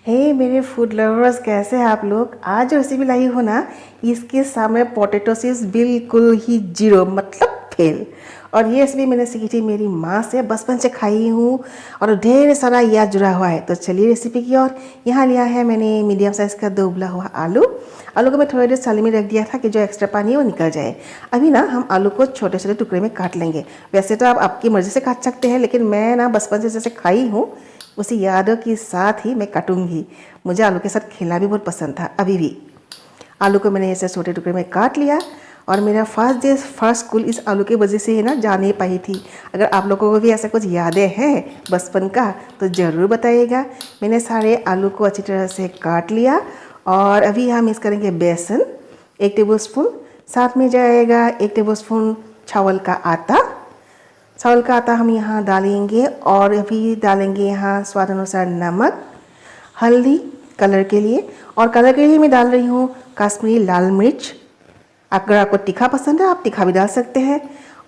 हे मेरे food lovers, कैसे हैं आप लोग। आज जो रेसिपी लाई हो ना, इसके सामने पोटैटो चिप्स बिल्कुल ही जीरो, मतलब फेल। और ये रेसिपी मैंने सीखी थी मेरी माँ से, बचपन से खाई हूँ और ढेर सारा याद जुड़ा हुआ है। तो चलिए रेसिपी की ओर। यहाँ लिया है मैंने मीडियम साइज़ का 2 उबला हुआ आलू। आलू को मैं थोड़ी देर साली में रख दिया था कि जो एक्स्ट्रा पानी है वो निकल जाए। अभी ना हम आलू को छोटे छोटे टुकड़े में काट लेंगे। वैसे तो आप आपकी मर्ज़ी से काट सकते हैं, लेकिन मैं ना बचपन से जैसे खाई हूँ उसी यादों के साथ ही मैं काटूंगी। मुझे आलू के साथ खिला भी बहुत पसंद था। अभी भी आलू को मैंने ऐसे छोटे टुकड़े में काट लिया। और मेरा फर्स्ट स्कूल इस आलू की वजह से है ना, जा नहीं पाई थी। अगर आप लोगों को भी ऐसा कुछ यादें हैं बचपन का तो ज़रूर बताइएगा। मैंने सारे आलू को अच्छी तरह से काट लिया। और अभी हम मिक्स करेंगे बेसन 1 टेबल स्पून, साथ में जाएगा 1 टेबल स्पून चावल का आटा। चावल का आटा हम यहाँ डालेंगे और अभी डालेंगे यहाँ स्वाद अनुसार नमक, हल्दी कलर के लिए। और कलर के लिए मैं डाल रही हूँ कश्मीरी लाल मिर्च। अगर आपको तीखा पसंद है आप तीखा भी डाल सकते हैं।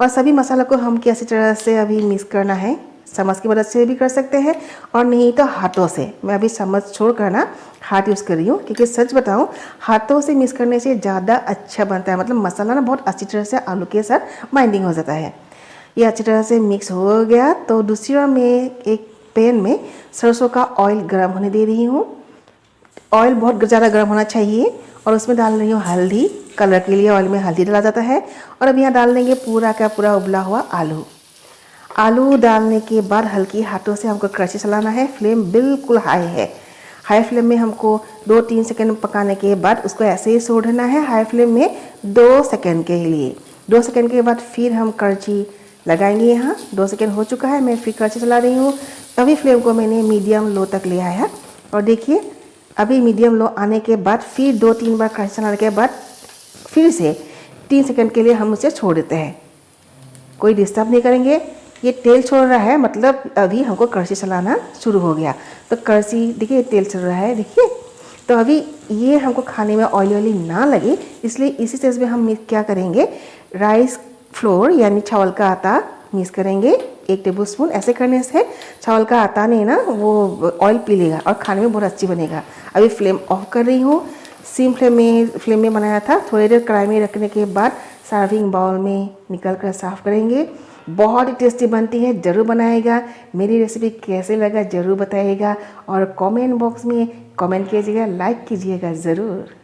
और सभी मसाला को हम अच्छी तरह से अभी मिक्स करना है। चम्मच की मदद से भी कर सकते हैं और नहीं तो हाथों से। मैं अभी चम्मच छोड़ कर ना हाथ यूज़ कर रही हूँ, क्योंकि सच बताऊँ हाथों से मिक्स करने से ज़्यादा अच्छा बनता है। मतलब मसाला ना बहुत अच्छी तरह से आलू के साथ बाइंडिंग हो जाता है। ये अच्छी तरह से मिक्स हो गया तो दूसरी ओर मैं एक पैन में सरसों का ऑयल गर्म होने दे रही हूँ। ऑयल बहुत ज़्यादा गर्म होना चाहिए। और उसमें डाल रही हूँ हल्दी। कलर के लिए ऑयल में हल्दी डाला जाता है। और अब यहाँ डाल देंगे पूरा का पूरा उबला हुआ आलू। आलू डालने के बाद हल्की हाथों से हमको कड़छी चलाना है। फ्लेम बिल्कुल हाई है। हाई फ्लेम में हमको 2-3 सेकंड पकाने के बाद उसको ऐसे ही छोड़ना है हाई फ्लेम में 2 सेकंड के लिए। 2 सेकंड के बाद फिर हम कड़छी लगाएंगे। यहाँ 2 सेकंड हो चुका है, मैं फिर कड़छी चला रही हूँ। अभी फ्लेम को मैंने मीडियम लो तक लिया है। और देखिए अभी मीडियम लो आने के बाद फिर 2-3 बार कड़छी चलाने के बाद फिर से 3 सेकंड के लिए हम उसे छोड़ देते हैं। कोई डिस्टर्ब नहीं करेंगे। ये तेल छोड़ रहा है, मतलब अभी हमको कड़छी चलाना शुरू हो गया। तो कड़छी देखिए तेल चल रहा है, देखिए। तो अभी ये हमको खाने में ऑयली ना लगे, इसलिए इसी स्टेज में हम क्या करेंगे, राइस फ्लोर यानी चावल का आटा मिक्स करेंगे 1 टेबल स्पून। ऐसे करने से चावल का आटा नहीं ना वो ऑयल पी लेगा और खाने में बहुत अच्छी बनेगा। अभी फ्लेम ऑफ कर रही हूँ। सिम फ्लेम में बनाया था। थोड़ी देर कढ़ाई में रखने के बाद सर्विंग बाउल में निकल कर साफ़ करेंगे। बहुत ही टेस्टी बनती है, ज़रूर बनाएगा। मेरी रेसिपी कैसे लगा ज़रूर बताइएगा और कमेंट बॉक्स में कमेंट कीजिएगा, लाइक कीजिएगा ज़रूर।